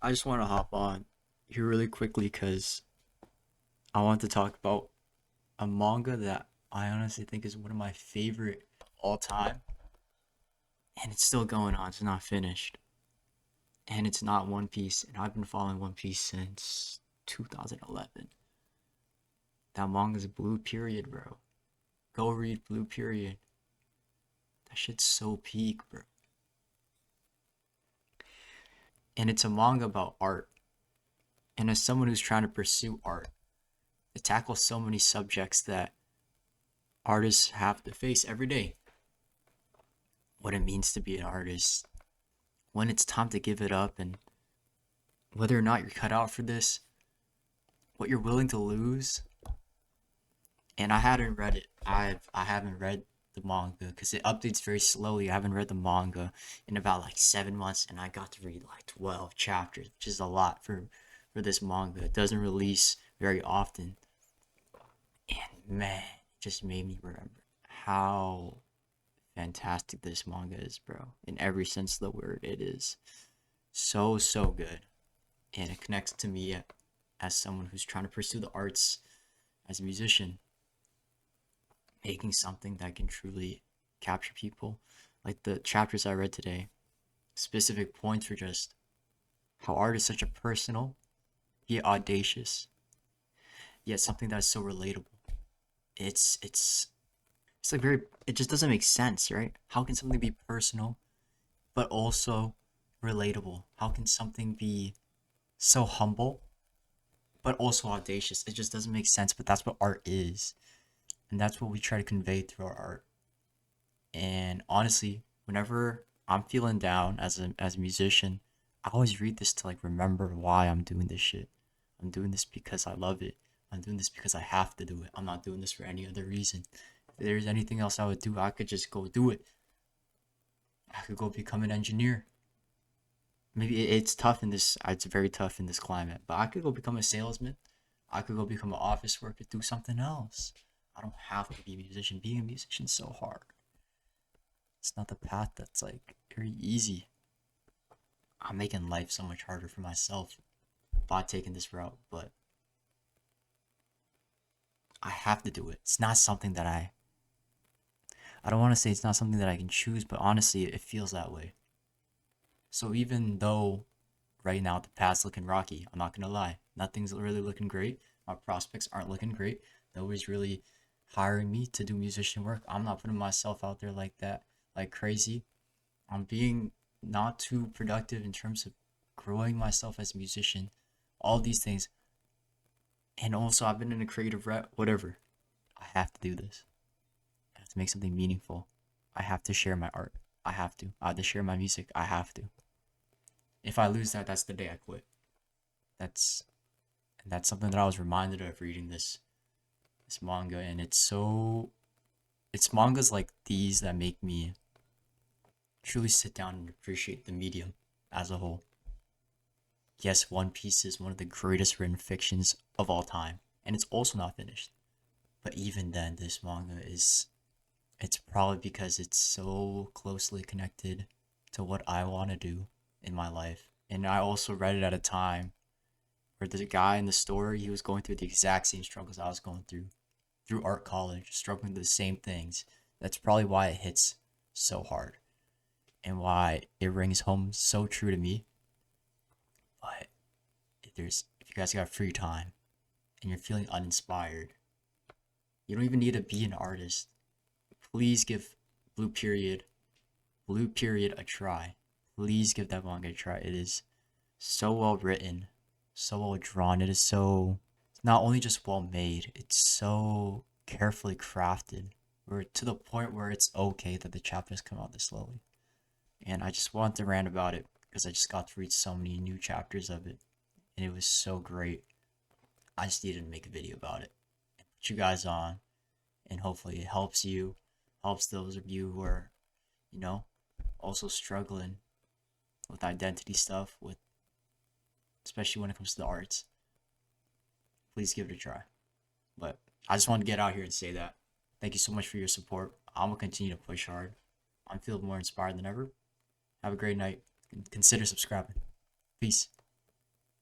I just want to hop on here really quickly because I want to talk about a manga that I honestly think is one of my favorite all time, and it's still going on. It's not finished, and it's not One Piece. And I've been following One Piece since 2011. That manga's Blue Period, bro. Go read Blue Period. That shit's so peak, bro. And it's a manga about art. And as someone who's trying to pursue art, it tackles so many subjects that artists have to face every day. What it means to be an artist, when it's time to give it up, and whether or not you're cut out for this, what you're willing to lose. And I hadn't read it. I haven't read the manga because it updates very slowly. I haven't read the manga in about like 7 months, and I got to read like 12 chapters, which is a lot for this manga. It doesn't release very often, and man, it just made me remember how fantastic this manga is, bro. In every sense of the word, it is so good, and it connects to me as someone who's trying to pursue the arts as a musician, making something that can truly capture people. Like the chapters I read today, specific points were just how art is such a personal, yet audacious, yet something that's so relatable. It's like very, it just doesn't make sense, right? How can something be personal but also relatable? How can something be so humble but also audacious? It just doesn't make sense, but that's what art is. And that's what we try to convey through our art. And honestly, whenever I'm feeling down as a musician, I always read this to like remember why I'm doing this shit. I'm doing this because I love it. I'm doing this because I have to do it. I'm not doing this for any other reason. If there's anything else I would do, I could just go do it. I could go become an engineer. Maybe it's tough in this, it's very tough in this climate, but I could go become a salesman. I could go become an office worker, do something else. I don't have to be a musician. Being a musician is so hard. It's not the path that's like very easy. I'm making life so much harder for myself by taking this route, but I have to do it. It's not something that I don't want to say it's not something that I can choose, but honestly, it feels that way. So even though right now the path's looking rocky, I'm not gonna lie, nothing's really looking great. My prospects aren't looking great. Nobody's really hiring me to do musician work. I'm not putting myself out there like that, like crazy. I'm being not too productive in terms of growing myself as a musician, all these things. And also, I've been in a creative rep, whatever. I have to do this. I have to make something meaningful. I have to share my art. I have to. I have to share my music. I have to. If I lose that, that's the day I quit. That's and that's something that I was reminded of reading this manga, and it's mangas like these that make me truly sit down and appreciate the medium as a whole. Yes, One Piece is one of the greatest written fictions of all time, and it's also not finished. But even then, this manga is, it's probably because it's so closely connected to what I want to do in my life. And I also read it at a time where the guy in the story, he was going through the exact same struggles I was going through art college, struggling with the same things. That's probably why it hits so hard and why it rings home so true to me. But if you guys got free time and you're feeling uninspired, you don't even need to be an artist. Please give Blue Period Blue Period a try. Please give that manga a try. It is so well written, so well drawn. It is so, it's not only just well made, it's so carefully crafted. Where to the point where it's okay that the chapters come out this slowly. And I just wanted to rant about it because I just got to read so many new chapters of it, and it was so great. I just needed to make a video about it and put you guys on, and hopefully it helps you, helps those of you who are, you know, also struggling with identity stuff, with especially when it comes to the arts. Please give it a try. But I just wanted to get out here and say that. Thank you so much for your support. I'm gonna continue to push hard. I'm feeling more inspired than ever. Have a great night. Consider subscribing. Peace.